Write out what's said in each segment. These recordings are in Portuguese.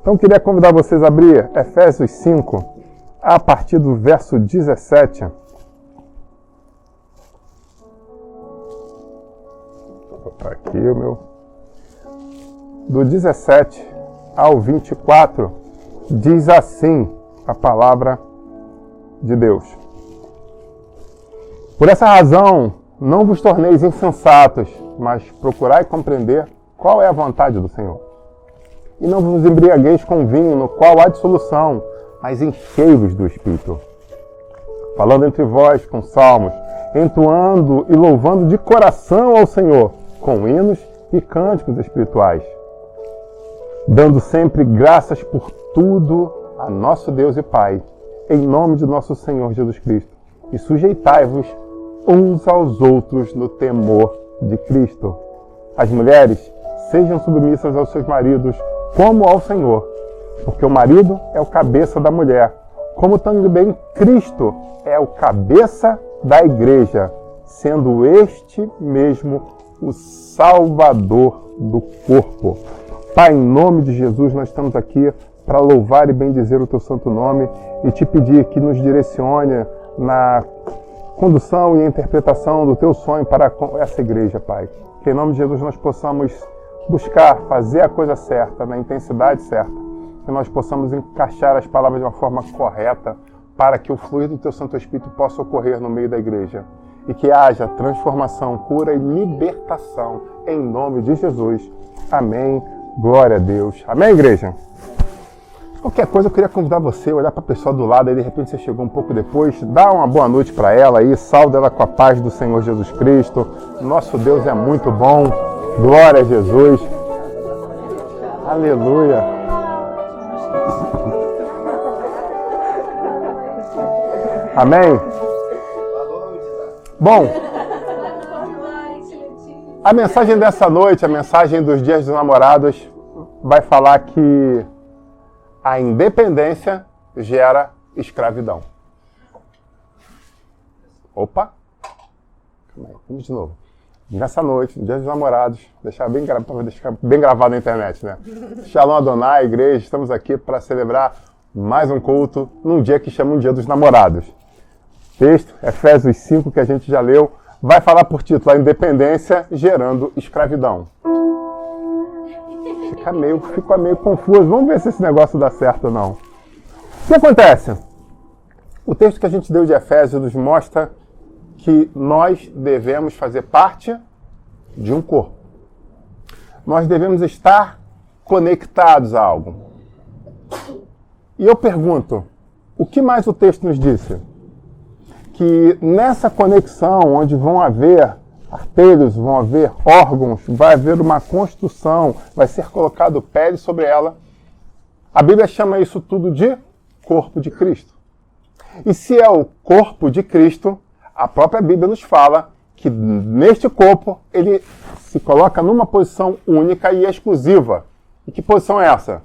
Então, queria convidar vocês a abrir Efésios 5, a partir do verso 17. Vou botar aqui o meu... Do 17 ao 24, diz assim a palavra de Deus. Por essa razão, não vos torneis insensatos, mas procurai compreender qual é a vontade do Senhor. E não vos embriagueis com vinho, no qual há dissolução, mas enchei-vos do Espírito. Falando entre vós com salmos, entoando e louvando de coração ao Senhor, com hinos e cânticos espirituais. Dando sempre graças por tudo a nosso Deus e Pai, em nome de nosso Senhor Jesus Cristo. E sujeitai-vos uns aos outros no temor de Cristo. As mulheres sejam submissas aos seus maridos, como ao Senhor, porque o marido é o cabeça da mulher, como também Cristo é o cabeça da igreja, sendo este mesmo o Salvador do corpo. Pai, em nome de Jesus, nós estamos aqui para louvar e bendizer o teu santo nome e te pedir que nos direcione na condução e interpretação do teu sonho para essa igreja, Pai. Que em nome de Jesus nós possamos buscar fazer a coisa certa, na intensidade certa, que nós possamos encaixar as palavras de uma forma correta para que o fluir do teu Santo Espírito possa ocorrer no meio da igreja e que haja transformação, cura e libertação em nome de Jesus. Amém. Glória a Deus. Amém, igreja? Qualquer coisa, eu queria convidar você a olhar para a pessoa do lado, aí de repente você chegou um pouco depois, dá uma boa noite para ela aí, salve ela com a paz do Senhor Jesus Cristo. Nosso Deus é muito bom. Glória a Jesus. Aleluia. Amém? Bom, a mensagem dessa noite, a mensagem dos Dias dos Namorados, vai falar que a independência gera escravidão. Opa! Vamos de novo. Nessa noite, no Dia dos Namorados, deixar bem gravado na internet, né? Shalom Adonai, igreja, estamos aqui para celebrar mais um culto num dia que chama um Dia dos Namorados. Texto, Efésios 5, que a gente já leu, vai falar por título, a independência gerando escravidão. Fica meio confuso. Vamos ver se esse negócio dá certo ou não. O que acontece? O texto que a gente deu de Efésios nos mostra que nós devemos fazer parte de um corpo. Nós devemos estar conectados a algo. E eu pergunto, o que mais o texto nos disse? Que nessa conexão, onde vão haver artelhos, vão haver órgãos, vai haver uma construção, vai ser colocado pele sobre ela. A Bíblia chama isso tudo de corpo de Cristo. E se é o corpo de Cristo, a própria Bíblia nos fala que neste corpo ele se coloca numa posição única e exclusiva. E que posição é essa?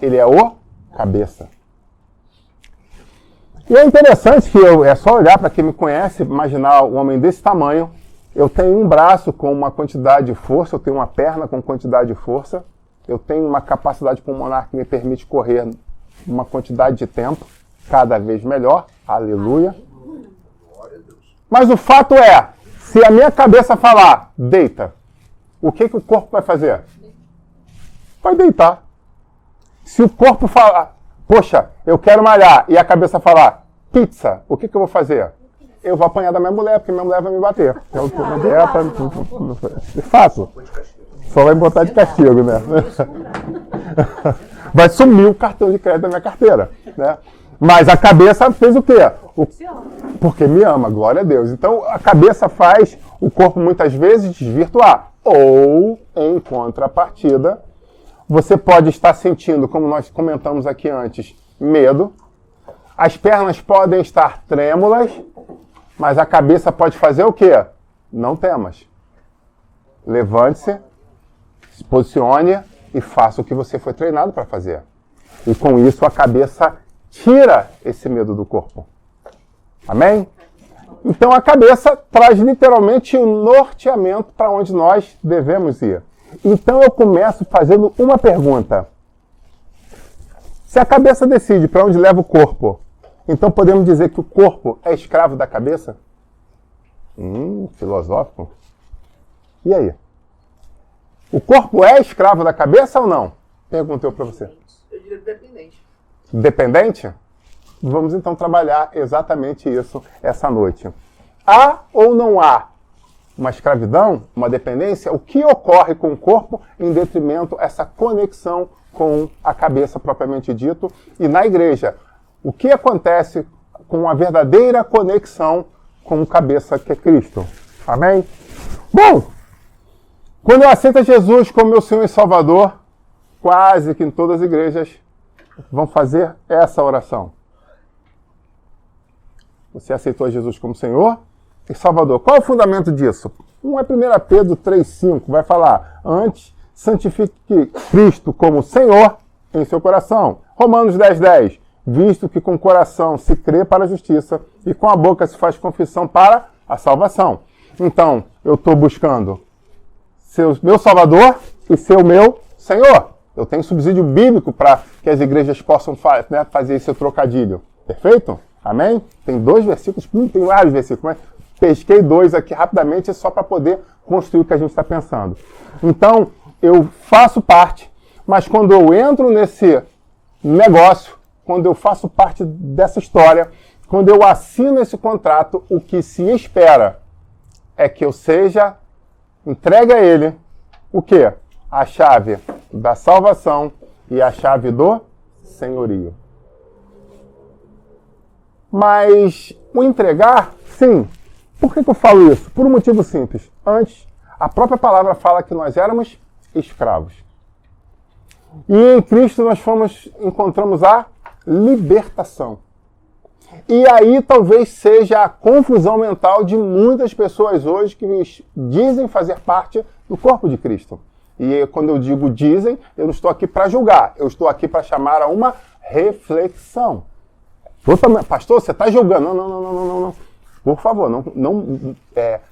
Ele é o cabeça. E é interessante que é só olhar para quem me conhece, imaginar um homem desse tamanho. Eu tenho um braço com uma quantidade de força, eu tenho uma perna com quantidade de força, eu tenho uma capacidade pulmonar que me permite correr uma quantidade de tempo, cada vez melhor, aleluia. Mas o fato é, se a minha cabeça falar, deita, o que o corpo vai fazer? Vai deitar. Se o corpo falar, poxa, eu quero malhar, e a cabeça falar, pizza, o que eu vou fazer? Eu vou apanhar da minha mulher, porque minha mulher vai me bater. É fácil. Só vai botar de castigo, né? Vai sumir o cartão de crédito da minha carteira, né? Mas a cabeça fez o quê? Porque me ama, glória a Deus. Então a cabeça faz o corpo muitas vezes desvirtuar. Ou, em contrapartida, você pode estar sentindo, como nós comentamos aqui antes, medo. As pernas podem estar trêmulas, mas a cabeça pode fazer o quê? Não temas. Levante-se, se posicione e faça o que você foi treinado para fazer. E com isso a cabeça tira esse medo do corpo. Amém? Então a cabeça traz literalmente o norteamento para onde nós devemos ir. Então eu começo fazendo uma pergunta. Se a cabeça decide para onde leva o corpo, então podemos dizer que o corpo é escravo da cabeça? Filosófico. E aí? O corpo é escravo da cabeça ou não? Perguntei para você. Eu diria dependente. Dependente? Vamos então trabalhar exatamente isso essa noite. Há ou não há uma escravidão, uma dependência? O que ocorre com o corpo em detrimento dessa conexão com a cabeça propriamente dito? E na igreja, o que acontece com a verdadeira conexão com a cabeça que é Cristo? Amém? Bom, quando eu aceito Jesus como meu Senhor e Salvador, quase que em todas as igrejas vão fazer essa oração. Você aceitou Jesus como Senhor e Salvador. Qual é o fundamento disso? Um é 1 Pedro 3,5, vai falar: antes, santifique Cristo como Senhor em seu coração. Romanos 10,10, visto que com o coração se crê para a justiça e com a boca se faz confissão para a salvação. Então, eu estou buscando ser meu Salvador e ser o meu Senhor. Eu tenho subsídio bíblico para que as igrejas possam fazer esse trocadilho. Perfeito? Amém? Tem 2 versículos, tem vários versículos, mas pesquei 2 aqui rapidamente só para poder construir o que a gente está pensando. Então, eu faço parte, mas quando eu entro nesse negócio, quando eu faço parte dessa história, quando eu assino esse contrato, o que se espera é que eu seja entregue a ele o quê? A chave da salvação e a chave do senhorio. Mas o entregar, sim. Por que eu falo isso? Por um motivo simples. Antes, a própria palavra fala que nós éramos escravos. E em Cristo nós encontramos a libertação. E aí talvez seja a confusão mental de muitas pessoas hoje que dizem fazer parte do corpo de Cristo. E quando eu digo dizem, eu não estou aqui para julgar, eu estou aqui para chamar a uma reflexão. Pastor, você está julgando. Não. Por favor,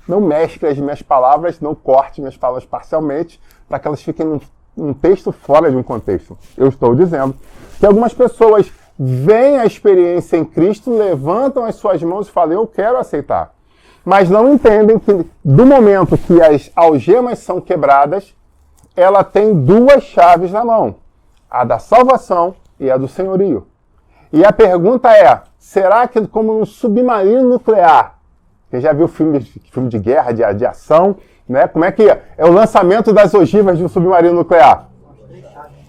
não mescle as minhas palavras, não corte minhas palavras parcialmente para que elas fiquem num texto fora de um contexto. Eu estou dizendo que algumas pessoas veem a experiência em Cristo, levantam as suas mãos e falam: eu quero aceitar. Mas não entendem que do momento que as algemas são quebradas, ela tem 2 chaves na mão. A da salvação e a do senhorio. E a pergunta é, será que como um submarino nuclear, quem já viu filme de guerra, de ação, né? Como é que é? É o lançamento das ogivas de um submarino nuclear.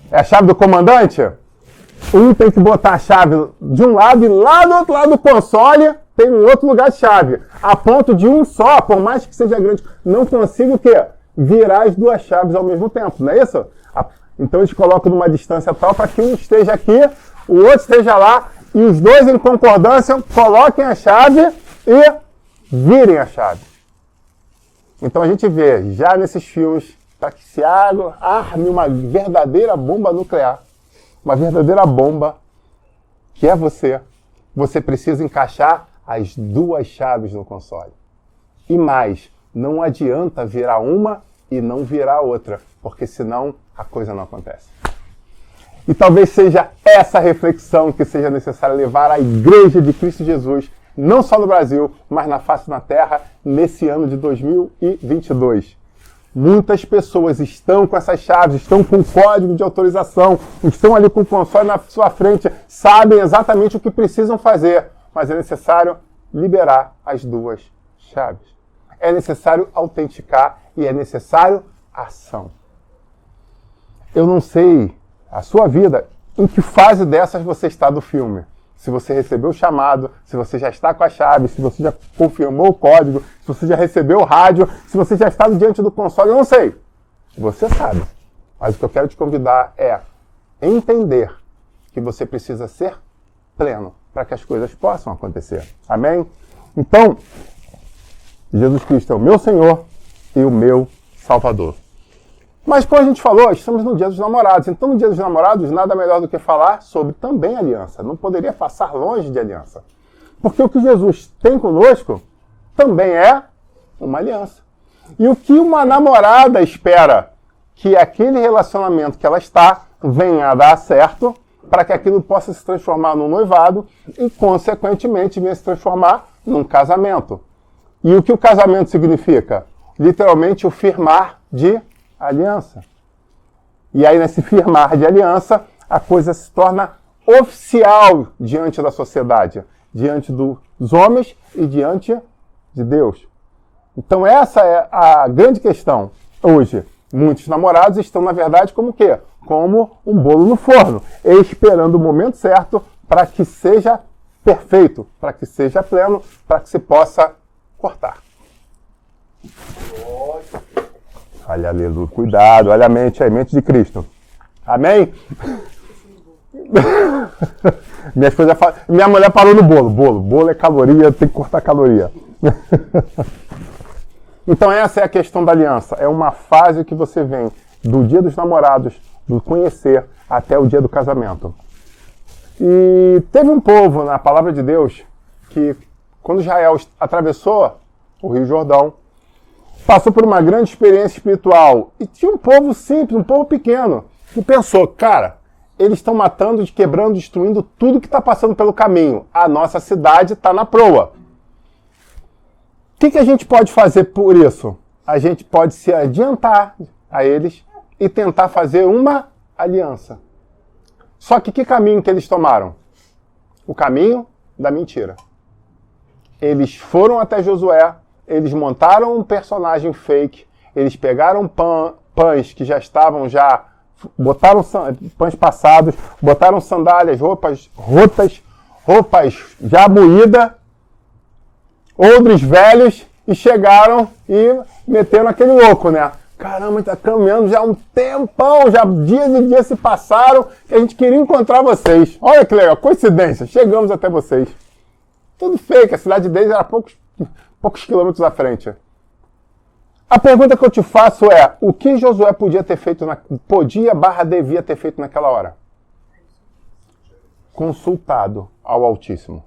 É a chave do comandante? Um tem que botar a chave de um lado e lá do outro lado do console tem um outro lugar de chave. A ponto de um só, por mais que seja grande, não consiga o quê? Virar as 2 chaves ao mesmo tempo, não é isso? Então eles colocam numa distância tal para que um esteja aqui, o outro esteja lá, e os 2 em concordância coloquem a chave e virem a chave. Então a gente vê já nesses filmes, para que se arme uma verdadeira bomba nuclear, uma verdadeira bomba, que é você precisa encaixar as 2 chaves no console. E mais, não adianta virar uma e não virar outra, porque senão a coisa não acontece. E talvez seja essa reflexão que seja necessária levar a Igreja de Cristo Jesus, não só no Brasil, mas na face da terra, nesse ano de 2022. Muitas pessoas estão com essas chaves, estão com o código de autorização, estão ali com o console na sua frente, sabem exatamente o que precisam fazer, mas é necessário liberar as 2 chaves. É necessário autenticar e é necessário ação. Eu não sei a sua vida, em que fase dessas você está do filme. Se você recebeu o chamado, se você já está com a chave, se você já confirmou o código, se você já recebeu o rádio, se você já está diante do console, eu não sei. Você sabe. Mas o que eu quero te convidar é entender que você precisa ser pleno para que as coisas possam acontecer. Amém? Então, Jesus Cristo é o meu Senhor e o meu Salvador. Mas como a gente falou, estamos no Dia dos Namorados. Então, no Dia dos Namorados, nada melhor do que falar sobre também aliança. Não poderia passar longe de aliança. Porque o que Jesus tem conosco também é uma aliança. E o que uma namorada espera que aquele relacionamento que ela está venha a dar certo, para que aquilo possa se transformar num noivado e, consequentemente, venha se transformar num casamento. E o que o casamento significa? Literalmente o firmar de aliança. E aí, nesse firmar de aliança, a coisa se torna oficial diante da sociedade, diante dos homens e diante de Deus. Então essa é a grande questão. Hoje, muitos namorados estão, na verdade, como o quê? Como um bolo no forno, esperando o momento certo para que seja perfeito, para que seja pleno, para que se possa cortar. Olha, aleluia, cuidado, olha a mente, a mente de Cristo. Amém? Minha mulher parou no bolo. Bolo é caloria, tem que cortar caloria. Então essa é a questão da aliança. É uma fase que você vem do dia dos namorados, do conhecer, até o dia do casamento. E teve um povo na palavra de Deus que, quando Israel atravessou o Rio Jordão, passou por uma grande experiência espiritual. E tinha um povo simples, um povo pequeno, que pensou, cara, eles estão matando, quebrando, destruindo tudo que está passando pelo caminho. A nossa cidade está na proa. O que a gente pode fazer por isso? A gente pode se adiantar a eles e tentar fazer uma aliança. Só que caminho que eles tomaram? O caminho da mentira. Eles foram até Josué, eles montaram um personagem fake, eles pegaram pães que já estavam botaram pães passados, botaram sandálias, roupas rotas, roupas já moídas, odres velhos, e chegaram e meteram aquele louco, né? Caramba, está caminhando já há um tempão, já dias e dias se passaram, que a gente queria encontrar vocês. Olha que legal, coincidência, chegamos até vocês. Tudo fake, a cidade deles era poucos quilômetros à frente. A pergunta que eu te faço é, o que Josué devia ter feito naquela hora? Consultado ao Altíssimo.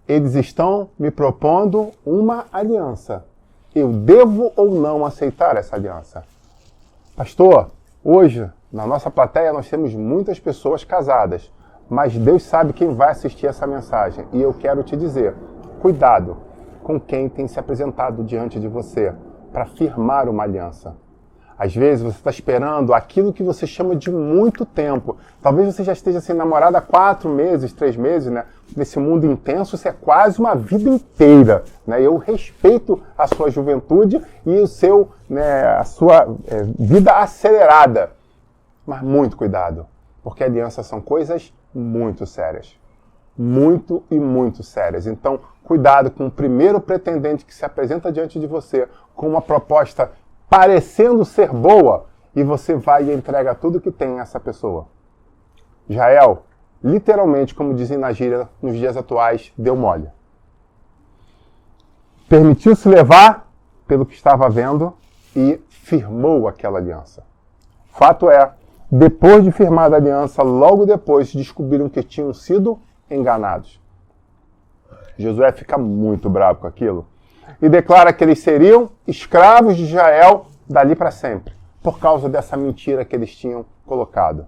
Eles estão me propondo uma aliança. Eu devo ou não aceitar essa aliança? Pastor, hoje, na nossa plateia, nós temos muitas pessoas casadas, mas Deus sabe quem vai assistir essa mensagem. E eu quero te dizer, cuidado com quem tem se apresentado diante de você para firmar uma aliança. Às vezes você está esperando aquilo que você chama de muito tempo. Talvez você já esteja sem namorada há 4 meses, 3 meses, né? Nesse mundo intenso, isso é quase uma vida inteira, né? Eu respeito a sua juventude e a sua vida acelerada. Mas muito cuidado, porque alianças são coisas muito sérias. Muito e muito sérias. Então, cuidado com o primeiro pretendente que se apresenta diante de você com uma proposta parecendo ser boa e você vai e entrega tudo que tem a essa pessoa. Israel, literalmente, como dizem na gíria nos dias atuais, deu mole. Permitiu-se levar pelo que estava vendo e firmou aquela aliança. Fato é, depois de firmar a aliança, logo depois descobriram que tinham sido enganados. Josué fica muito bravo com aquilo e declara que eles seriam escravos de Israel dali para sempre, por causa dessa mentira que eles tinham colocado.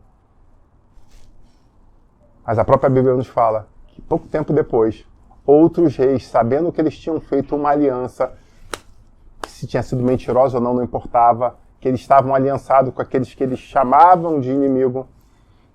Mas a própria Bíblia nos fala que pouco tempo depois, outros reis, sabendo que eles tinham feito uma aliança, se tinha sido mentirosa ou não, não importava, que eles estavam aliançados com aqueles que eles chamavam de inimigo,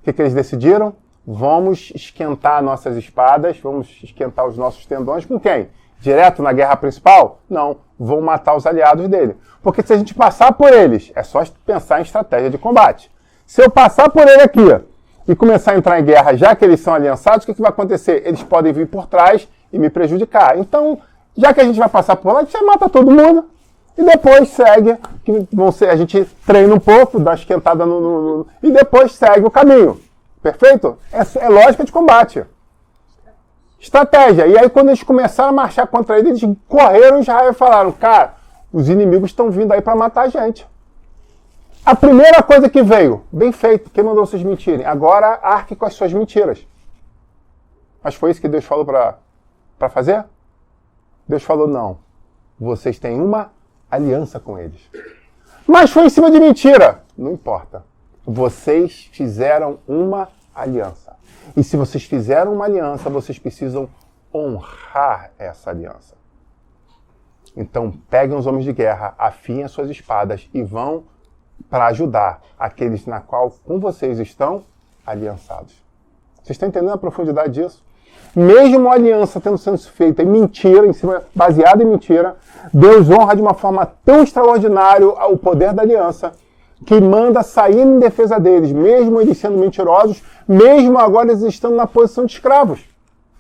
o que eles decidiram? Vamos esquentar nossas espadas, vamos esquentar os nossos tendões com quem? Direto na guerra principal? Não, vão matar os aliados dele. Porque se a gente passar por eles, é só pensar em estratégia de combate. Se eu passar por ele aqui e começar a entrar em guerra, já que eles são aliançados, o que vai acontecer? Eles podem vir por trás e me prejudicar. Então, já que a gente vai passar por lá, a gente já mata todo mundo e depois segue, a gente treina um pouco, dá uma esquentada e depois segue o caminho. Perfeito? É lógica de combate. Estratégia. E aí, quando eles começaram a marchar contra ele, eles correram em Israel e falaram, cara, os inimigos estão vindo aí para matar a gente. A primeira coisa que veio, bem feito, quem mandou vocês mentirem? Agora arque com as suas mentiras. Mas foi isso que Deus falou para fazer? Deus falou, não. Vocês têm uma aliança com eles. Mas foi em cima de mentira. Não importa. vocês fizeram uma aliança. E se vocês fizeram uma aliança, vocês precisam honrar essa aliança. Então, peguem os homens de guerra, afiem as suas espadas e vão para ajudar aqueles na qual com vocês estão aliançados. Vocês estão entendendo a profundidade disso? Mesmo a aliança tendo sido feita em mentira, baseada em mentira, Deus honra de uma forma tão extraordinária o poder da aliança, que manda sair em defesa deles, mesmo eles sendo mentirosos, mesmo agora eles estando na posição de escravos.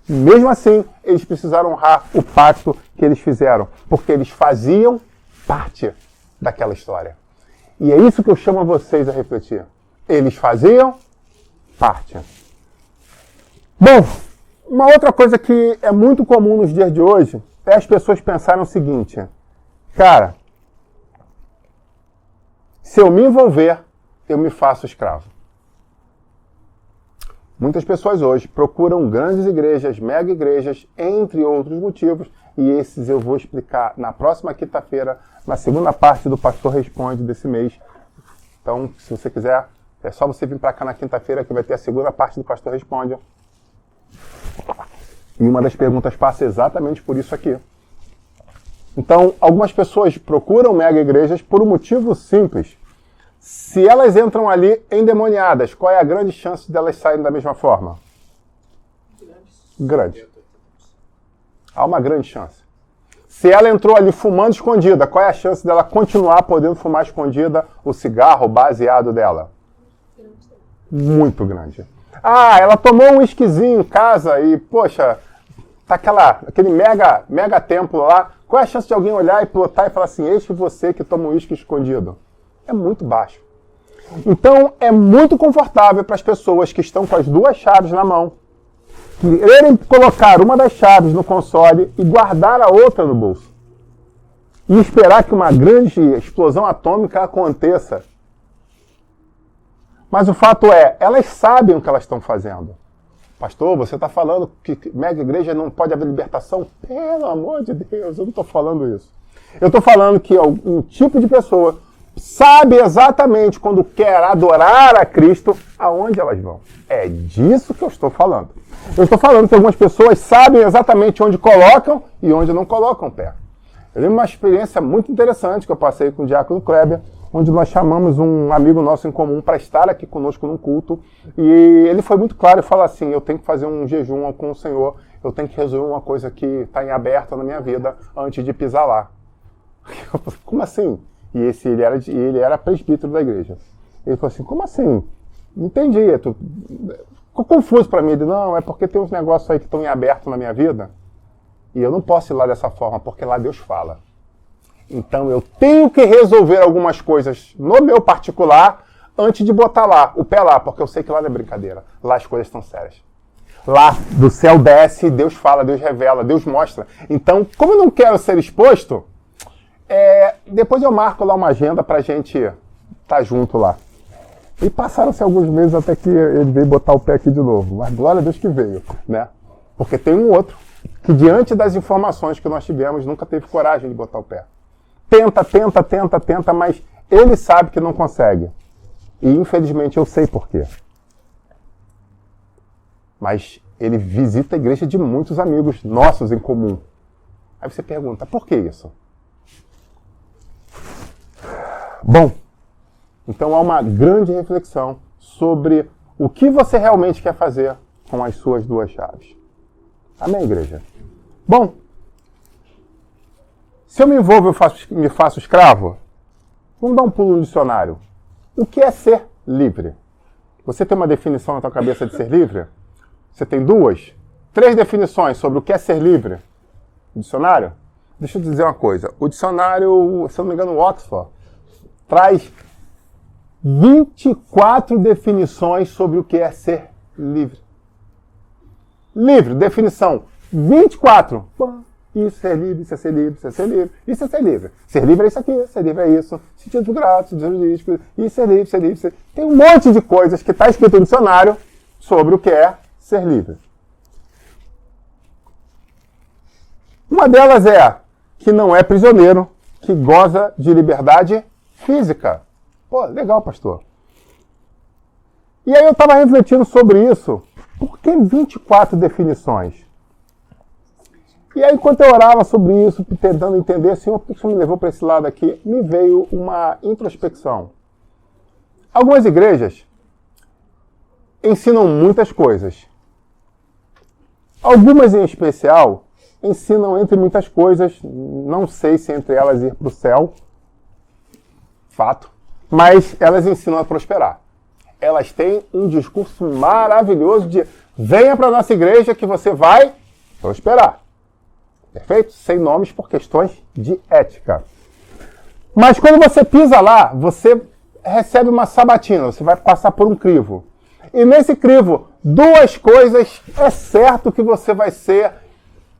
Mesmo assim, eles precisaram honrar o pacto que eles fizeram, porque eles faziam parte daquela história. E é isso que eu chamo a vocês a refletir. Eles faziam parte. Bom, uma outra coisa que é muito comum nos dias de hoje é as pessoas pensarem o seguinte: cara, se eu me envolver, eu me faço escravo. Muitas pessoas hoje procuram grandes igrejas, mega igrejas, entre outros motivos, e esses eu vou explicar na próxima quinta-feira, na segunda parte do Pastor Responde desse mês. Então, se você quiser, é só você vir para cá na quinta-feira que vai ter a segunda parte do Pastor Responde. E uma das perguntas passa exatamente por isso aqui. Então, algumas pessoas procuram mega igrejas por um motivo simples. Se elas entram ali endemoniadas, qual é a grande chance delas saírem da mesma forma? Grande. Há uma grande chance. Se ela entrou ali fumando escondida, qual é a chance dela continuar podendo fumar escondida o cigarro baseado dela? Muito grande. Ah, ela tomou um whiskyzinho em casa e, poxa, tá aquele mega templo lá. Qual é a chance de alguém olhar e plotar e falar assim, eis você que toma um whisky escondido? É muito baixo. Então, é muito confortável para as pessoas que estão com as duas chaves na mão, quererem colocar uma das chaves no console e guardar a outra no bolso. E esperar que uma grande explosão atômica aconteça. Mas o fato é, elas sabem o que elas estão fazendo. Pastor, você está falando que mega igreja não pode haver libertação? Pelo amor de Deus, eu não estou falando isso. Eu estou falando que um tipo de pessoa sabe exatamente quando quer adorar a Cristo, aonde elas vão. É disso que eu estou falando. Eu estou falando que algumas pessoas sabem exatamente onde colocam e onde não colocam o pé. Eu lembro uma experiência muito interessante que eu passei com o Diácono Kleber, onde nós chamamos um amigo nosso em comum para estar aqui conosco num culto, e ele foi muito claro e falou assim, eu tenho que fazer um jejum com o Senhor, eu tenho que resolver uma coisa que está em aberto na minha vida antes de pisar lá. Eu falei, como assim? E ele era presbítero da igreja. Ele falou assim, como assim? Entendi. Ficou confuso para mim. Ele, não, é porque tem uns negócios aí que estão em aberto na minha vida e eu não posso ir lá dessa forma, porque lá Deus fala. Então eu tenho que resolver algumas coisas no meu particular antes de botar lá, o pé lá, porque eu sei que lá não é brincadeira. Lá as coisas estão sérias. Lá do céu desce, Deus fala, Deus revela, Deus mostra. Então, como eu não quero ser exposto, depois eu marco lá uma agenda pra gente estar junto lá. E passaram-se alguns meses até que ele veio botar o pé aqui de novo. Mas glória a Deus que veio, né? Porque tem um outro que diante das informações que nós tivemos nunca teve coragem de botar o pé. Tenta, mas ele sabe que não consegue. E infelizmente eu sei por quê. Mas ele visita a igreja de muitos amigos nossos em comum. Aí você pergunta, por que isso? Bom, então há uma grande reflexão sobre o que você realmente quer fazer com as suas duas chaves. Amém, igreja? Bom, se eu me envolvo e me faço escravo, vamos dar um pulo no dicionário. O que é ser livre? Você tem uma definição na tua cabeça de ser livre? Você tem 2, 3 definições sobre o que é ser livre? O dicionário? Deixa eu te dizer uma coisa. O dicionário, se eu não me engano, o Oxford, traz 24 definições sobre o que é ser livre. Livre, definição, 24. Isso é livre, isso é ser livre, isso é ser livre, isso é ser livre. Ser livre é isso aqui, ser livre é isso. Sentido grato, sentido jurídico, isso é livre, ser livre, ser... Tem um monte de coisas que está escrito no dicionário sobre o que é ser livre. Uma delas é que não é prisioneiro, que goza de liberdade física. Pô, legal, pastor. E aí eu estava refletindo sobre isso. Por que 24 definições? E aí, enquanto eu orava sobre isso, tentando entender, Senhor, por que o Senhor me levou para esse lado aqui? Me veio uma introspecção. Algumas igrejas ensinam muitas coisas. Algumas, em especial, ensinam entre muitas coisas, não sei se entre elas ir para o céu, fato, mas elas ensinam a prosperar. Elas têm um discurso maravilhoso de venha para a nossa igreja que você vai prosperar. Perfeito? Sem nomes por questões de ética. Mas quando você pisa lá, você recebe uma sabatina, você vai passar por um crivo. E nesse crivo, duas coisas é certo que você vai ser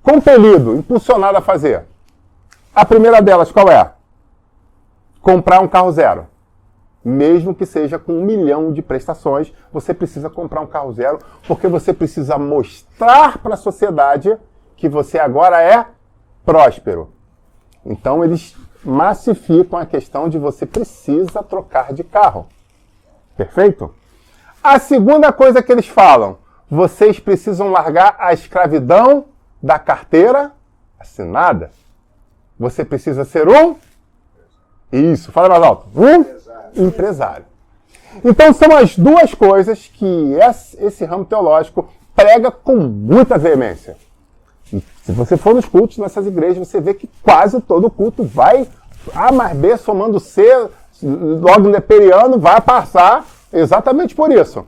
compelido, impulsionado a fazer. A primeira delas, qual é? Comprar um carro zero. Mesmo que seja com 1 milhão de prestações, você precisa comprar um carro zero, porque você precisa mostrar para a sociedade que você agora é próspero. Então eles massificam a questão de você precisa trocar de carro. Perfeito? A segunda coisa que eles falam, vocês precisam largar a escravidão da carteira assinada. Você precisa ser um... Isso, fala mais alto. Empresário. Então são as duas coisas que esse ramo teológico prega com muita veemência. E se você for nos cultos nessas igrejas, você vê que quase todo culto vai A mais B somando C, logo neperiano, vai passar exatamente por isso.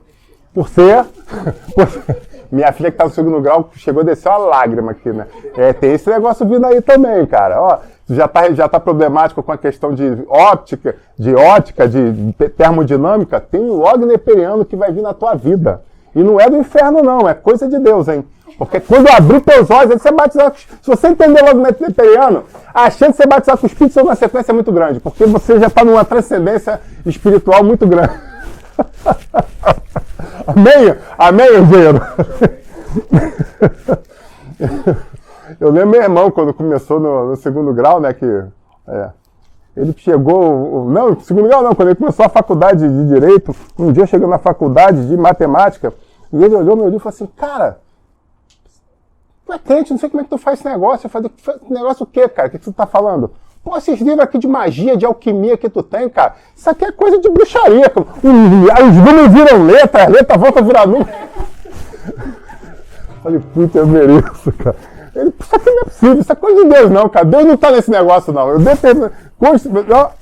Por ser... Minha filha que está no 2º grau chegou a descer uma lágrima aqui, né? Tem esse negócio vindo aí também, cara. Ó, já tá problemático com a questão de ótica, de termodinâmica. Tem um log neperiano que vai vir na tua vida. E não é do inferno, não. É coisa de Deus, hein? Porque quando abrir teus olhos, você batizar... Se você entender logo neperiano, a chance de você batizar com o Espírito Santo na sequência é muito grande. Porque você já está numa transcendência espiritual muito grande. Amém? Amém, engenheiro? Eu lembro meu irmão, quando começou no 2º grau, né, que... ele chegou... Não, no 2º grau não, quando ele começou a faculdade de Direito, um dia chegou na faculdade de Matemática, e ele olhou meu livro e falou assim, cara, tu é crente, não sei como é que tu faz esse negócio. Eu falei, negócio o quê, cara? O que tu tá falando? Pô, esses livros aqui de magia, de alquimia que tu tem, cara, isso aqui é coisa de bruxaria. Os números viram letra, a letra volta a virar número. Falei, puta, eu mereço, cara. Ele, isso aqui não é possível, isso é coisa de Deus não, cara. Deus não tá nesse negócio, não.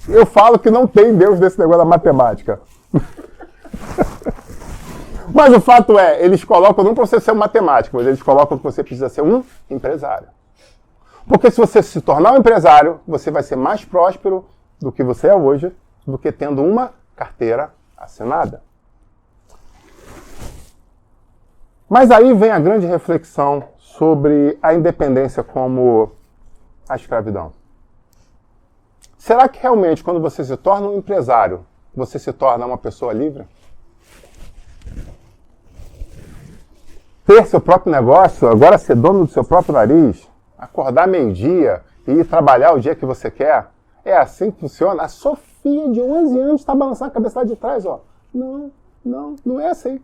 Eu falo que não tem Deus nesse negócio da matemática. Mas o fato é, eles colocam não para você ser um matemático, mas eles colocam que você precisa ser um empresário. Porque se você se tornar um empresário, você vai ser mais próspero do que você é hoje, do que tendo uma carteira assinada. Mas aí vem a grande reflexão sobre a independência como a escravidão. Será que realmente, quando você se torna um empresário, você se torna uma pessoa livre? Ter seu próprio negócio, agora ser dono do seu próprio nariz, acordar meio-dia e ir trabalhar o dia que você quer, é assim que funciona? A Sofia, de 11 anos, está balançando a cabeça lá de trás, ó. Não é assim.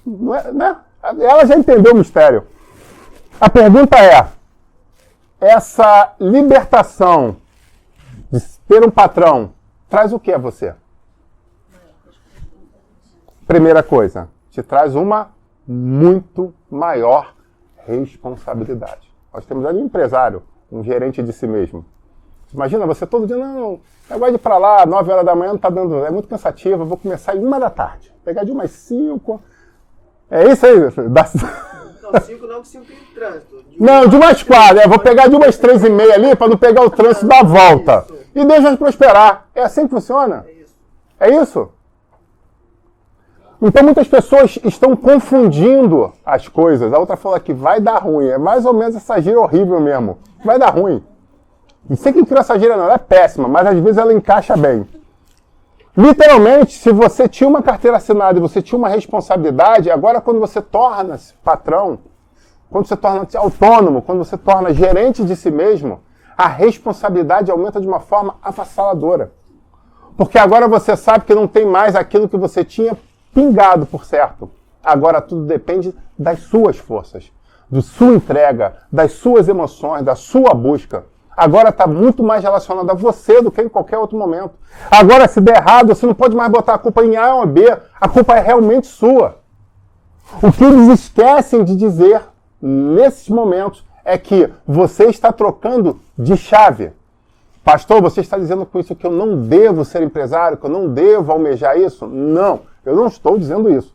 Não é, né? Ela já entendeu o mistério. A pergunta é, essa libertação de ter um patrão traz o que a você? Primeira coisa, te traz uma muito maior responsabilidade. Nós temos ali um empresário, um gerente de si mesmo. Imagina, você todo dia, não, eu gosto de ir para lá, 9 horas da manhã, não tá dando, é muito cansativo, eu vou começar em 1 da tarde. Pegar de umas 5. É isso aí. Não, 5 não, que 5 tem trânsito. Não, de umas 4. Eu vou pegar de umas 3h30 ali para não pegar o trânsito da volta. Isso. E Deus vai prosperar. É assim que funciona? É isso. É isso? Então muitas pessoas estão confundindo as coisas. A outra fala que vai dar ruim. É mais ou menos essa gíria horrível mesmo. Vai dar ruim. Não sei quem criou essa gíria não, ela é péssima, mas às vezes ela encaixa bem. Literalmente, se você tinha uma carteira assinada e você tinha uma responsabilidade, agora quando você torna-se patrão, quando você torna-se autônomo, quando você torna gerente de si mesmo, a responsabilidade aumenta de uma forma avassaladora. Porque agora você sabe que não tem mais aquilo que você tinha pingado, por certo. Agora tudo depende das suas forças, da sua entrega, das suas emoções, da sua busca. Agora está muito mais relacionado a você do que em qualquer outro momento. Agora, se der errado, você não pode mais botar a culpa em A ou B. A culpa é realmente sua. O que eles esquecem de dizer nesses momentos é que você está trocando de chave. Pastor, você está dizendo com isso que eu não devo ser empresário, que eu não devo almejar isso? Não, eu não estou dizendo isso.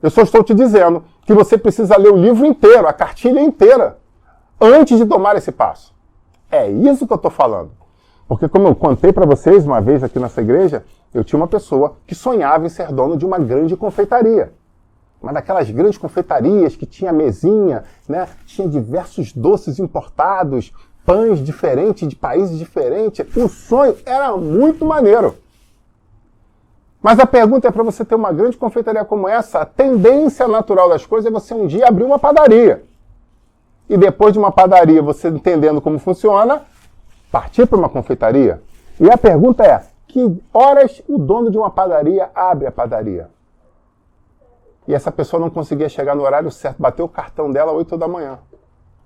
Eu só estou te dizendo que você precisa ler o livro inteiro, a cartilha inteira, antes de tomar esse passo. É isso que eu estou falando. Porque como eu contei para vocês uma vez aqui nessa igreja, eu tinha uma pessoa que sonhava em ser dono de uma grande confeitaria. Uma daquelas grandes confeitarias que tinha mesinha, né? Tinha diversos doces importados, pães diferentes, de países diferentes. O sonho era muito maneiro. Mas a pergunta é, para você ter uma grande confeitaria como essa, a tendência natural das coisas é você um dia abrir uma padaria. E depois de uma padaria, você entendendo como funciona, partir para uma confeitaria. E a pergunta é, que horas o dono de uma padaria abre a padaria? E essa pessoa não conseguia chegar no horário certo, bateu o cartão dela às 8 da manhã.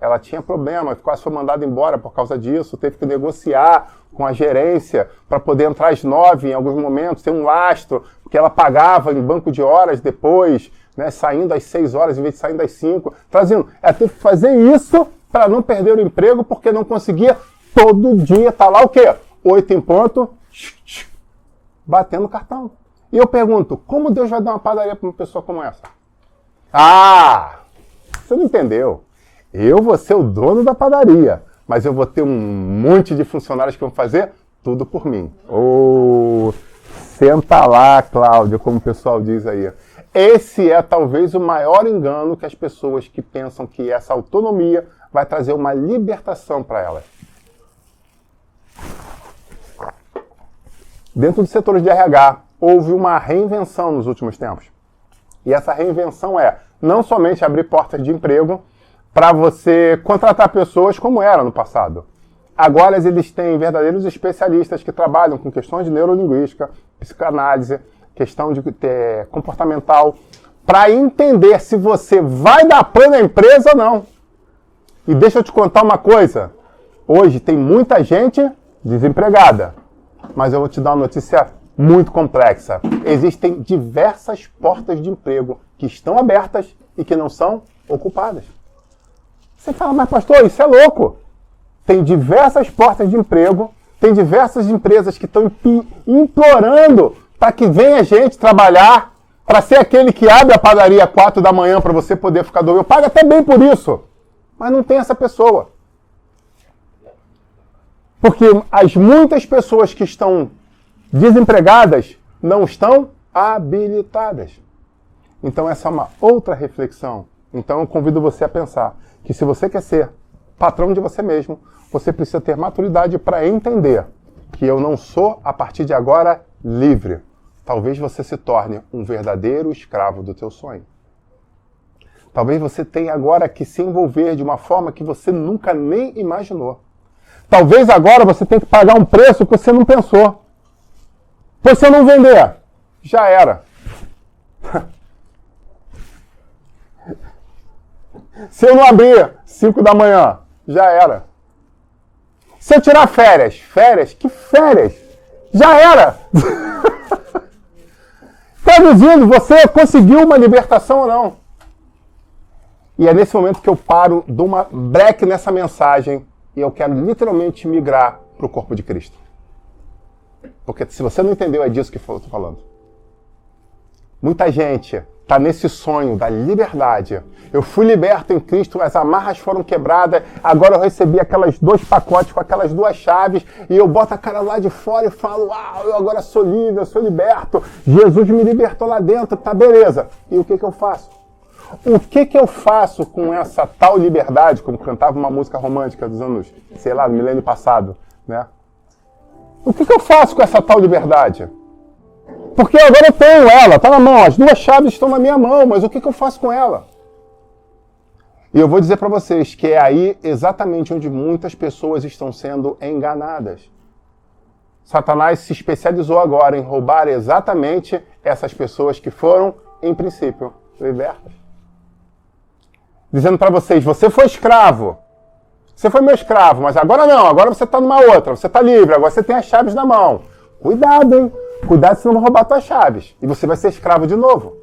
Ela tinha problema, quase foi mandada embora por causa disso, teve que negociar com a gerência para poder entrar às 9 em alguns momentos, ter um lastro, porque ela pagava em banco de horas depois, né, saindo às 6 horas em vez de saindo às 5. Trazendo, ela teve que fazer isso para não perder o emprego, porque não conseguia todo dia estar lá o quê? 8 em ponto, batendo cartão. E eu pergunto, como Deus vai dar uma padaria para uma pessoa como essa? Ah, você não entendeu. Eu vou ser o dono da padaria, mas eu vou ter um monte de funcionários que vão fazer tudo por mim. Oh, senta lá, Cláudia, como o pessoal diz aí. Esse é talvez o maior engano que as pessoas que pensam que essa autonomia vai trazer uma libertação para elas. Dentro dos setores de RH, houve uma reinvenção nos últimos tempos. E essa reinvenção é não somente abrir portas de emprego para você contratar pessoas como era no passado. Agora eles têm verdadeiros especialistas que trabalham com questões de neurolinguística, psicanálise, questão de comportamental, para entender se você vai dar apoio na empresa ou não. E deixa eu te contar uma coisa. Hoje tem muita gente desempregada, mas eu vou te dar uma notícia muito complexa. Existem diversas portas de emprego que estão abertas e que não são ocupadas. Você fala, mas pastor, isso é louco. Tem diversas portas de emprego, tem diversas empresas que estão implorando para que venha gente trabalhar, para ser aquele que abre a padaria às 4 da manhã para você poder ficar dormindo. Eu pago até bem por isso, mas não tem essa pessoa. Porque as muitas pessoas que estão desempregadas não estão habilitadas. Então essa é uma outra reflexão. Então eu convido você a pensar que se você quer ser patrão de você mesmo, você precisa ter maturidade para entender que eu não sou, a partir de agora, livre. Talvez você se torne um verdadeiro escravo do teu sonho. Talvez você tenha agora que se envolver de uma forma que você nunca nem imaginou. Talvez agora você tenha que pagar um preço que você não pensou. Pois se eu não vender, já era. Se eu não abrir 5 da manhã, já era. Se eu tirar férias, que férias? Já era. Traduzindo, você conseguiu uma libertação ou não? E é nesse momento que eu paro, dou uma break nessa mensagem e eu quero literalmente migrar para o corpo de Cristo. Porque se você não entendeu, é disso que eu estou falando. Muita gente está nesse sonho da liberdade. Eu fui liberto em Cristo, as amarras foram quebradas, agora eu recebi aquelas 2 pacotes com aquelas 2 chaves e eu boto a cara lá de fora e falo, uau, eu agora sou livre, eu sou liberto, Jesus me libertou lá dentro, tá beleza. E o que eu faço? O que eu faço com essa tal liberdade, como cantava uma música romântica dos anos, sei lá, do milênio passado, né? O que eu faço com essa tal liberdade? Porque agora eu tenho ela, tá na mão, as 2 chaves estão na minha mão, mas o que eu faço com ela? E eu vou dizer para vocês que é aí exatamente onde muitas pessoas estão sendo enganadas. Satanás se especializou agora em roubar exatamente essas pessoas que foram, em princípio, libertas. Dizendo para vocês, você foi escravo. Você foi meu escravo, mas agora não. Agora você está numa outra. Você está livre. Agora você tem as chaves na mão. Cuidado, hein? Cuidado, senão vão roubar tuas chaves. E você vai ser escravo de novo.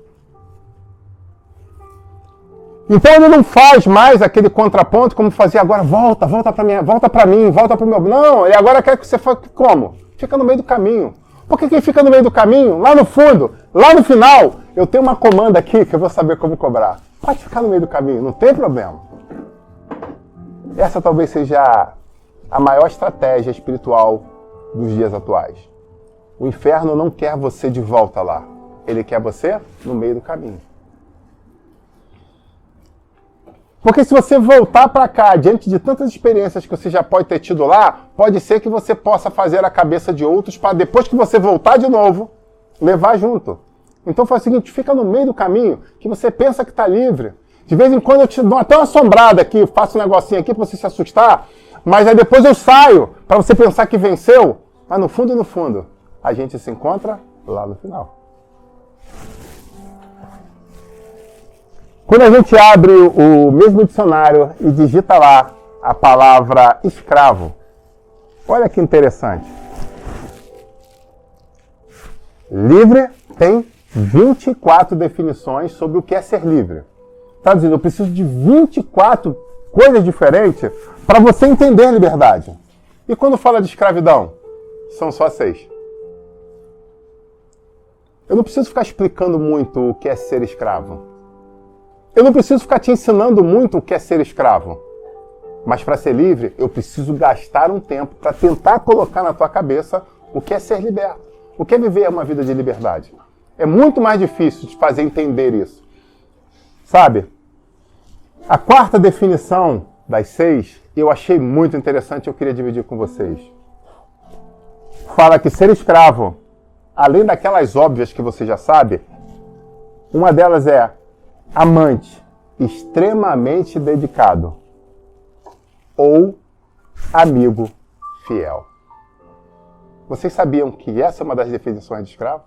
Então ele não faz mais aquele contraponto como fazia agora. Volta para mim, volta para o meu... Não, ele agora quer que você faça como? Fica no meio do caminho. Porque quem fica no meio do caminho, lá no fundo, lá no final, eu tenho uma comanda aqui que eu vou saber como cobrar. Pode ficar no meio do caminho, não tem problema. Essa talvez seja a maior estratégia espiritual dos dias atuais. O inferno não quer você de volta lá. Ele quer você no meio do caminho. Porque se você voltar para cá, diante de tantas experiências que você já pode ter tido lá, pode ser que você possa fazer a cabeça de outros para depois que você voltar de novo, levar junto. Então faz o seguinte, fica no meio do caminho, que você pensa que está livre. De vez em quando eu te dou até uma assombrada aqui, faço um negocinho aqui para você se assustar, mas aí depois eu saio para você pensar que venceu, mas no fundo, a gente se encontra lá no final. Quando a gente abre o mesmo dicionário e digita lá a palavra escravo, olha que interessante. Livre tem 24 definições sobre o que é ser livre. Traduzindo, eu preciso de 24 coisas diferentes para você entender a liberdade. E quando fala de escravidão? São só 6. Eu não preciso ficar explicando muito o que é ser escravo. Eu não preciso ficar te ensinando muito o que é ser escravo. Mas para ser livre, eu preciso gastar um tempo para tentar colocar na tua cabeça o que é ser liberto. O que é viver uma vida de liberdade. É muito mais difícil de fazer entender isso. Sabe? A quarta definição das 6, eu achei muito interessante e eu queria dividir com vocês. Fala que ser escravo, além daquelas óbvias que você já sabe, uma delas é amante extremamente dedicado ou amigo fiel. Vocês sabiam que essa é uma das definições de escravo?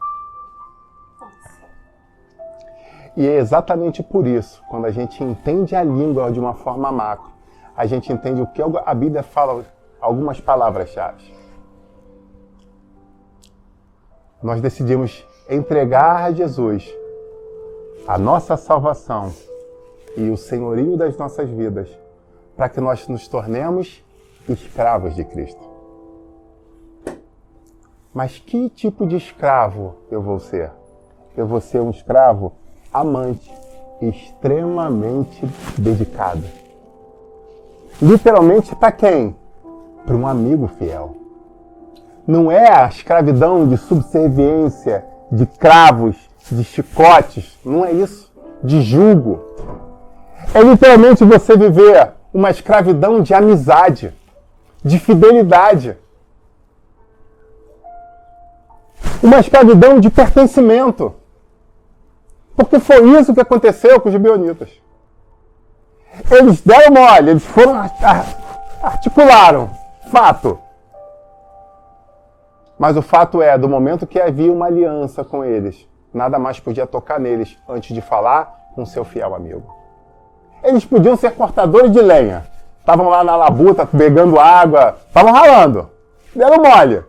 E é exatamente por isso, quando a gente entende a língua de uma forma macro, a gente entende o que a Bíblia fala, algumas palavras-chave. Nós decidimos entregar a Jesus a nossa salvação e o senhorio das nossas vidas, para que nós nos tornemos escravos de Cristo. Mas que tipo de escravo eu vou ser? Eu vou ser um escravo amante, extremamente dedicado. Literalmente para quem? Para um amigo fiel. Não é a escravidão de subserviência, de cravos, de chicotes, não é isso, de jugo. É literalmente você viver uma escravidão de amizade, de fidelidade. Uma escravidão de pertencimento. Porque foi isso que aconteceu com os gibeonitas. Eles deram mole, eles foram, articularam, fato. Mas o fato é, do momento que havia uma aliança com eles, nada mais podia tocar neles antes de falar com seu fiel amigo. Eles podiam ser cortadores de lenha. Estavam lá na labuta, pegando água, estavam ralando. Deram mole.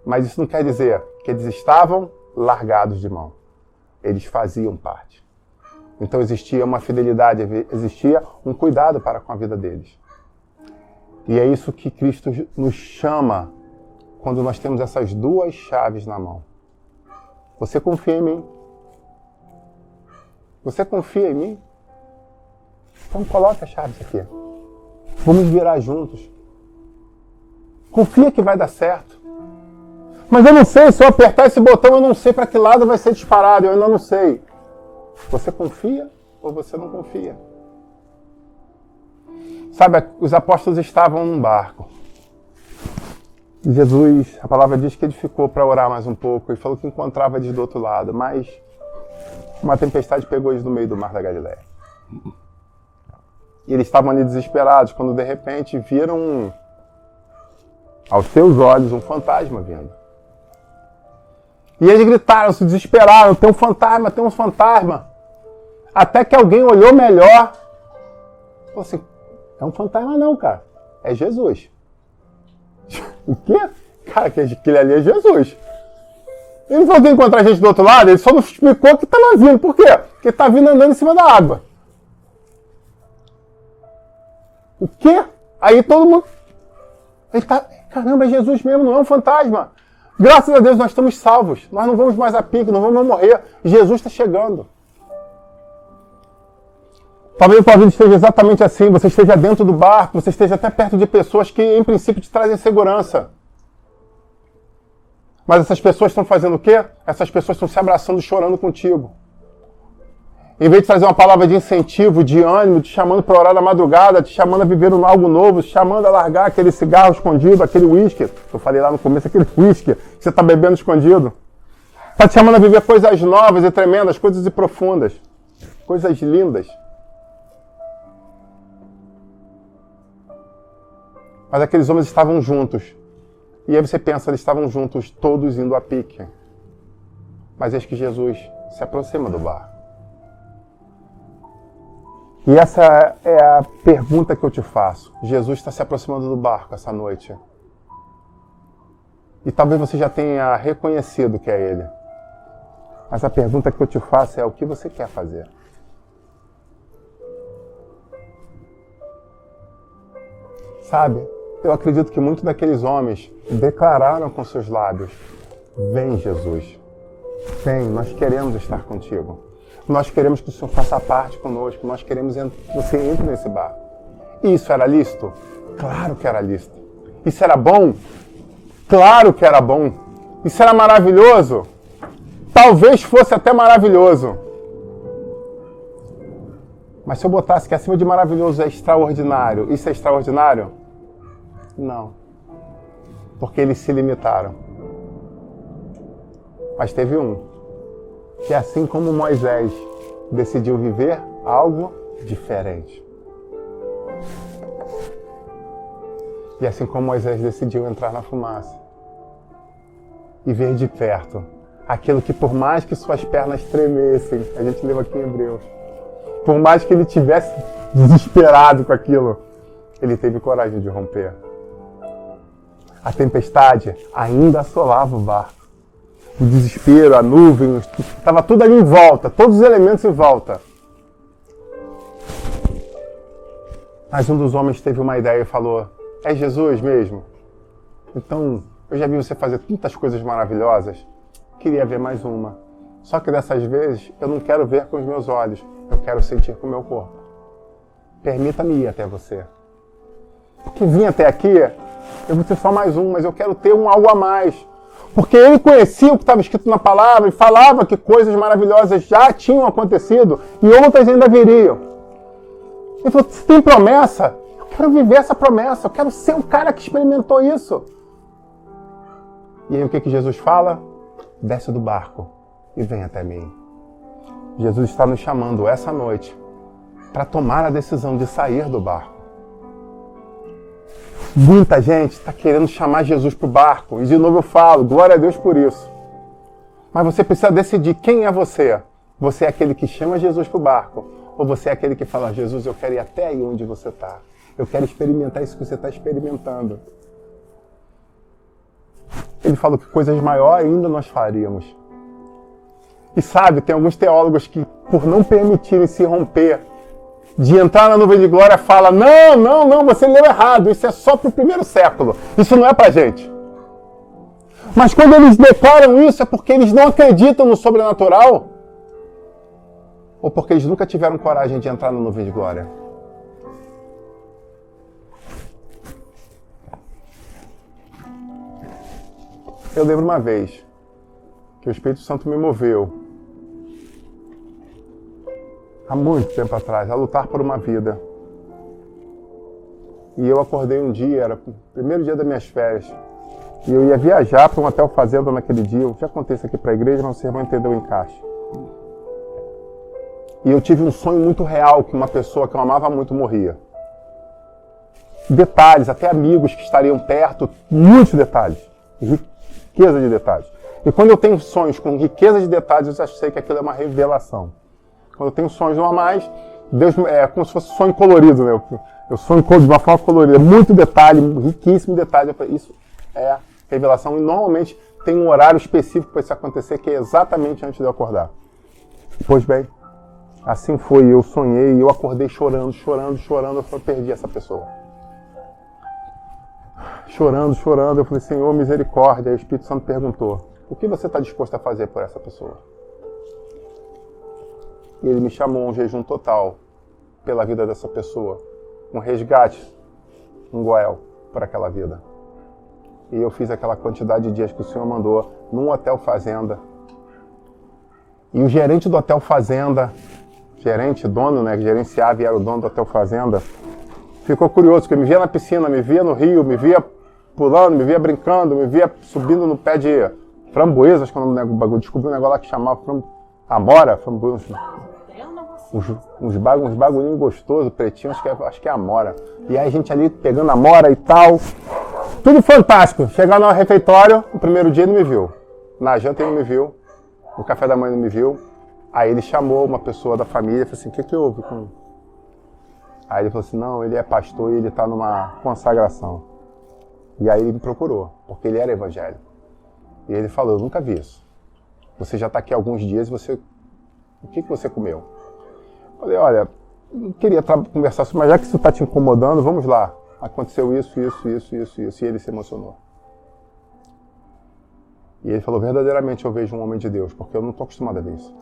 Mas isso não quer dizer que eles estavam largados de mão. Eles faziam parte. Então existia uma fidelidade, existia um cuidado para com a vida deles. E é isso que Cristo nos chama quando nós temos essas duas chaves na mão. Você confia em mim? Você confia em mim? Então coloque as chaves aqui. Vamos virar juntos. Confia que vai dar certo. Mas eu não sei, se eu apertar esse botão, eu não sei para que lado vai ser disparado, eu ainda não sei. Você confia ou você não confia? Sabe, os apóstolos estavam num barco. Jesus, a palavra diz que ele ficou para orar mais um pouco e falou que encontrava eles do outro lado, mas uma tempestade pegou eles no meio do mar da Galileia. E eles estavam ali desesperados, quando de repente viram aos seus olhos, um fantasma vindo. E eles gritaram, se desesperaram, tem um fantasma, tem um fantasma. Até que alguém olhou melhor. Falou assim, é um fantasma não, cara. É Jesus. O quê? Cara, aquele ali é Jesus. Ele não falou que ia encontrar a gente do outro lado, ele só nos explicou que estava vindo. Por quê? Porque está vindo andando em cima da água. O quê? Aí todo mundo... Ele tá... Caramba, é Jesus mesmo, não é um fantasma. Graças a Deus nós estamos salvos. Nós não vamos mais a pique, não vamos morrer. Jesus está chegando. Talvez a tua vida esteja exatamente assim. Você esteja dentro do barco, você esteja até perto de pessoas que, em princípio, te trazem segurança. Mas essas pessoas estão fazendo o quê? Essas pessoas estão se abraçando e chorando contigo. Em vez de trazer uma palavra de incentivo, de ânimo, te chamando para orar na madrugada, te chamando a viver algo novo, te chamando a largar aquele cigarro escondido, aquele uísque. Eu falei lá no começo, aquele uísque que você está bebendo escondido. Está te chamando a viver coisas novas e tremendas, coisas profundas, coisas lindas. Mas aqueles homens estavam juntos. E aí você pensa, eles estavam juntos, todos indo a pique. Mas eis que Jesus se aproxima do barco. E essa é a pergunta que eu te faço. Jesus está se aproximando do barco essa noite. E talvez você já tenha reconhecido que é Ele. Mas a pergunta que eu te faço é o que você quer fazer? Sabe, eu acredito que muitos daqueles homens declararam com seus lábios, vem Jesus, vem, nós queremos estar contigo. Nós queremos que o Senhor faça parte conosco. Nós queremos que você entre nesse barco. E isso era lícito? Claro que era lícito. Isso era bom? Claro que era bom. Isso era maravilhoso? Talvez fosse até maravilhoso. Mas se eu botasse que acima de maravilhoso é extraordinário, isso é extraordinário? Não. Porque eles se limitaram. Mas teve um. Que assim como Moisés decidiu viver algo diferente. E assim como Moisés decidiu entrar na fumaça e ver de perto aquilo que por mais que suas pernas tremessem, a gente leu aqui em Hebreus, por mais que ele tivesse desesperado com aquilo, ele teve coragem de romper. A tempestade ainda assolava o barco. O desespero, a nuvem, estava tudo ali em volta, todos os elementos em volta. Mas um dos homens teve uma ideia e falou, é Jesus mesmo? Então, eu já vi você fazer tantas coisas maravilhosas, queria ver mais uma. Só que dessas vezes, eu não quero ver com os meus olhos, eu quero sentir com o meu corpo. Permita-me ir até você. Porque vim até aqui, eu vou ter só mais um, mas eu quero ter algo a mais. Porque ele conhecia o que estava escrito na palavra e falava que coisas maravilhosas já tinham acontecido e outras ainda viriam. Ele falou, se tem promessa, eu quero viver essa promessa, eu quero ser o cara que experimentou isso. E aí o que Jesus fala? Desce do barco e vem até mim. Jesus está nos chamando essa noite para tomar a decisão de sair do barco. Muita gente está querendo chamar Jesus para o barco. E de novo eu falo, glória a Deus por isso. Mas você precisa decidir quem é você. Você é aquele que chama Jesus para o barco? Ou você é aquele que fala, Jesus, eu quero ir até aí onde você está. Eu quero experimentar isso que você está experimentando. Ele falou que coisas maiores ainda nós faríamos. E sabe, tem alguns teólogos que, por não permitirem se romper, de entrar na nuvem de glória, fala, não, você leu errado, isso é só para o primeiro século, isso não é para a gente. Mas quando eles declaram isso, é porque eles não acreditam no sobrenatural? Ou porque eles nunca tiveram coragem de entrar na nuvem de glória? Eu lembro uma vez que o Espírito Santo me moveu, há muito tempo atrás, a lutar por uma vida. E eu acordei um dia, era o primeiro dia das minhas férias, e eu ia viajar para um hotel fazenda naquele dia. Eu já contei isso aqui para a igreja, mas você vai entender o encaixe. E eu tive um sonho muito real, que uma pessoa que eu amava muito morria. detalhes, até amigos que estariam perto, muitos detalhes, riqueza de detalhes. E quando eu tenho sonhos com riqueza de detalhes, eu já sei que aquilo é uma revelação. Quando eu tenho sonhos normais, Deus é como se fosse sonho colorido, né? Eu sonho de uma forma colorida, muito detalhe, riquíssimo detalhe. Isso é revelação e normalmente tem um horário específico para isso acontecer, que é exatamente antes de eu acordar. Pois bem, assim foi, eu sonhei, eu acordei chorando, eu perdi essa pessoa. Chorando, eu falei, Senhor, misericórdia. Aí o Espírito Santo perguntou, o que você está disposto a fazer por essa pessoa? E ele me chamou a um jejum total pela vida dessa pessoa, um resgate, um goel por aquela vida. E eu fiz aquela quantidade de dias que o Senhor mandou num hotel fazenda. E o gerente do hotel fazenda, dono, né, que gerenciava e era o dono do hotel fazenda, ficou curioso, porque me via na piscina, me via no rio, me via pulando, me via brincando, me via subindo no pé de framboesa, acho que é o nome do bagulho, descobri um negócio lá que chamava amora, framboesa, uns bagulhinhos gostosos, pretinhos, acho que é amora. E aí a gente ali pegando amora e tal, tudo fantástico. Chegar no refeitório, no primeiro dia ele não me viu, na janta ele não me viu, no café da manhã ele não me viu. Aí ele chamou uma pessoa da família e falou assim, o que houve com... Aí ele falou assim, não, ele é pastor e ele está numa consagração. E aí ele me procurou, porque ele era evangélico. E ele falou, eu nunca vi isso. Você já está aqui há alguns dias, o que você comeu? Eu falei, olha, não queria conversar sobre, mas já que isso está te incomodando, vamos lá. Aconteceu isso. E ele se emocionou. E ele falou, verdadeiramente eu vejo um homem de Deus, porque eu não estou acostumado a ver isso.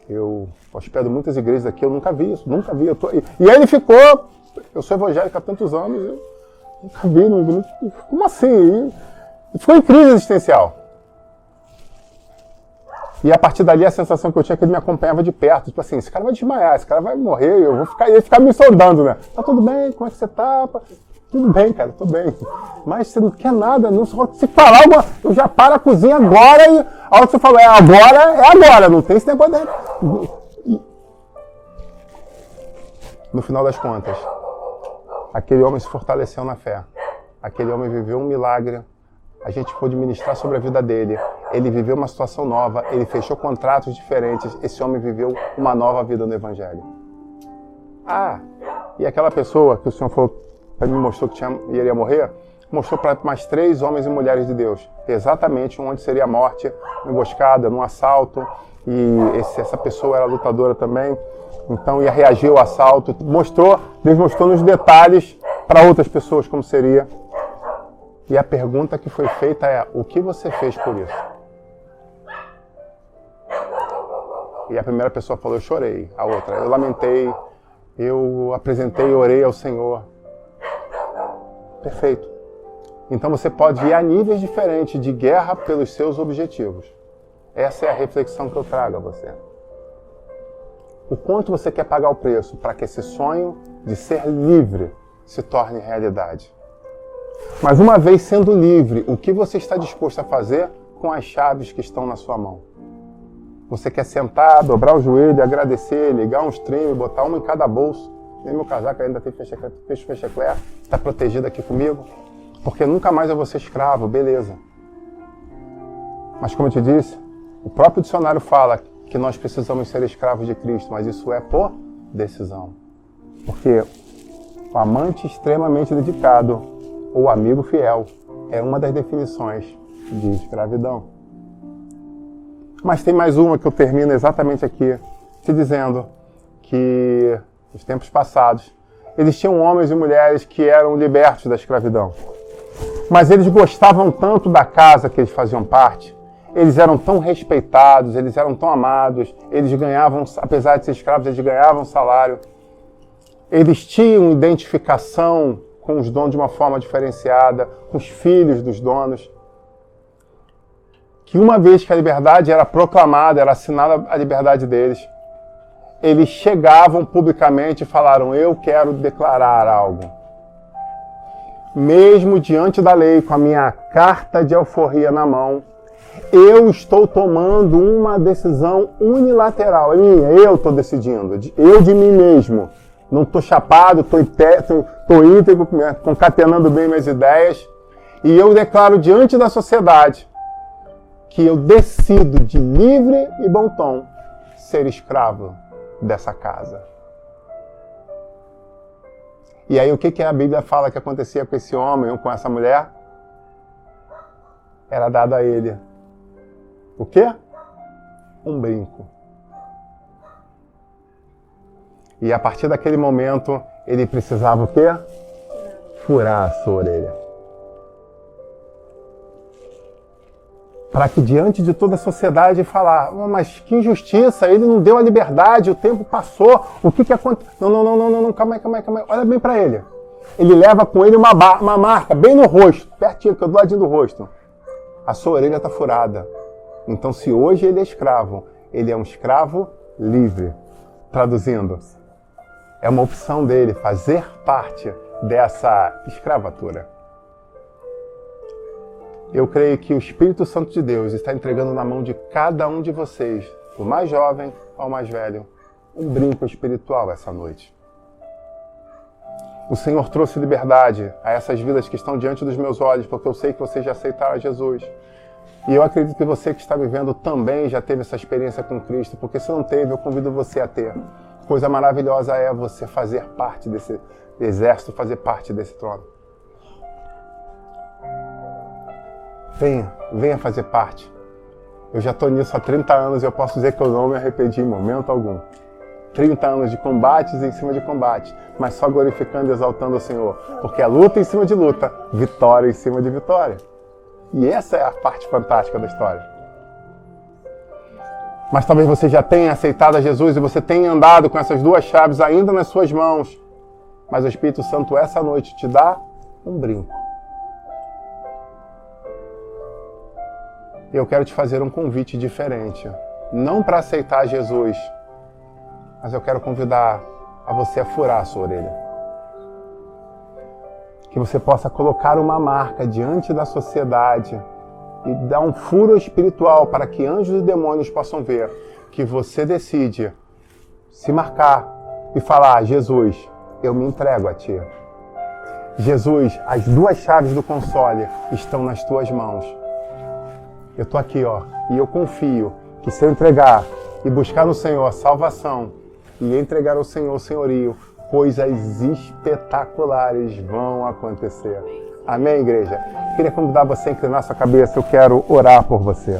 Eu hospedo muitas igrejas aqui, eu nunca vi isso, nunca vi. E aí ele ficou, eu sou evangélico há tantos anos, eu nunca vi, como assim? E ficou em crise existencial. E a partir dali a sensação que eu tinha é que ele me acompanhava de perto, tipo assim, esse cara vai desmaiar, esse cara vai morrer, eu vou ficar, ele ficar me sondando, né? Tá tudo bem, como é que você tá? Tudo bem, cara, tô bem. Mas você não quer nada, não. Se falar alguma, eu já paro a cozinha agora e a hora que você fala, é agora, não tem esse negócio daí. No final das contas, aquele homem se fortaleceu na fé. Aquele homem viveu um milagre. A gente pôde ministrar sobre a vida dele. Ele viveu uma situação nova, ele fechou contratos diferentes. Esse homem viveu uma nova vida no Evangelho. E aquela pessoa que o Senhor falou, me mostrou que iria morrer, mostrou para mais 3 homens e mulheres de Deus, exatamente onde seria a morte, uma emboscada, num assalto, e essa pessoa era lutadora também, então ia reagir ao assalto, Deus mostrou nos detalhes para outras pessoas como seria. E a pergunta que foi feita é, o que você fez por isso? E a primeira pessoa falou, eu chorei. A outra, eu lamentei, eu apresentei e orei ao Senhor. Perfeito. Então você pode ir a níveis diferentes de guerra pelos seus objetivos. Essa é a reflexão que eu trago a você. O quanto você quer pagar o preço para que esse sonho de ser livre se torne realidade. Mas uma vez sendo livre, o que você está disposto a fazer com as chaves que estão na sua mão? Você quer sentar, dobrar o joelho, agradecer, ligar um stream, botar uma em cada bolso? Nem meu casaco ainda tem fechecler, está protegido aqui comigo? Porque nunca mais eu vou ser escravo, beleza. Mas como eu te disse, o próprio dicionário fala que nós precisamos ser escravos de Cristo, mas isso é por decisão. Porque o amante extremamente dedicado ou amigo fiel é uma das definições de escravidão. Mas tem mais uma que eu termino exatamente aqui, te dizendo que nos tempos passados existiam homens e mulheres que eram libertos da escravidão. Mas eles gostavam tanto da casa que eles faziam parte, eles eram tão respeitados, eles eram tão amados, eles ganhavam, apesar de ser escravos, eles ganhavam salário. Eles tinham identificação com os donos de uma forma diferenciada, com os filhos dos donos. Que uma vez que a liberdade era proclamada, era assinada a liberdade deles, eles chegavam publicamente e falaram, eu quero declarar algo. Mesmo diante da lei, com a minha carta de alforria na mão, eu estou tomando uma decisão unilateral. É minha, eu estou decidindo, eu de mim mesmo. Não estou chapado, estou estou íntegro, concatenando bem minhas ideias, e eu declaro diante da sociedade que eu decido de livre e bom tom ser escravo dessa casa. E aí o que a Bíblia fala que acontecia com esse homem ou com essa mulher? Era dado a ele o quê? Um brinco. E a partir daquele momento, ele precisava o quê? Furar a sua orelha. Para que diante de toda a sociedade falar, oh, mas que injustiça, ele não deu a liberdade, o tempo passou, o que aconteceu? Não, calma aí. Olha bem para ele. Ele leva com ele uma marca bem no rosto, pertinho, do ladinho do rosto. A sua orelha está furada. Então, se hoje ele é escravo, ele é um escravo livre. Traduzindo, é uma opção dele fazer parte dessa escravatura. Eu creio que o Espírito Santo de Deus está entregando na mão de cada um de vocês, do mais jovem ao mais velho, um brinco espiritual essa noite. O Senhor trouxe liberdade a essas vidas que estão diante dos meus olhos, porque eu sei que vocês já aceitaram Jesus. E eu acredito que você que está me vendo também já teve essa experiência com Cristo, porque se não teve, eu convido você a ter. Coisa maravilhosa é você fazer parte desse exército, fazer parte desse trono. Venha fazer parte. Eu já estou nisso há 30 anos e eu posso dizer que eu não me arrependi em momento algum. 30 anos de combates em cima de combates, mas só glorificando e exaltando o Senhor. Porque é luta em cima de luta, vitória em cima de vitória. E essa é a parte fantástica da história. Mas talvez você já tenha aceitado a Jesus e você tenha andado com essas duas chaves ainda nas suas mãos. Mas o Espírito Santo essa noite te dá um brinco. Eu quero te fazer um convite diferente. Não para aceitar Jesus, mas eu quero convidar a você a furar a sua orelha. Que você possa colocar uma marca diante da sociedade e dar um furo espiritual para que anjos e demônios possam ver que você decide se marcar e falar, Jesus, eu me entrego a Ti. Jesus, as duas chaves do console estão nas Tuas mãos. Eu estou aqui, e eu confio que se eu entregar e buscar no Senhor a salvação e entregar ao Senhor o senhorio, coisas espetaculares vão acontecer. Amém, igreja? Queria convidar você a inclinar sua cabeça, eu quero orar por você.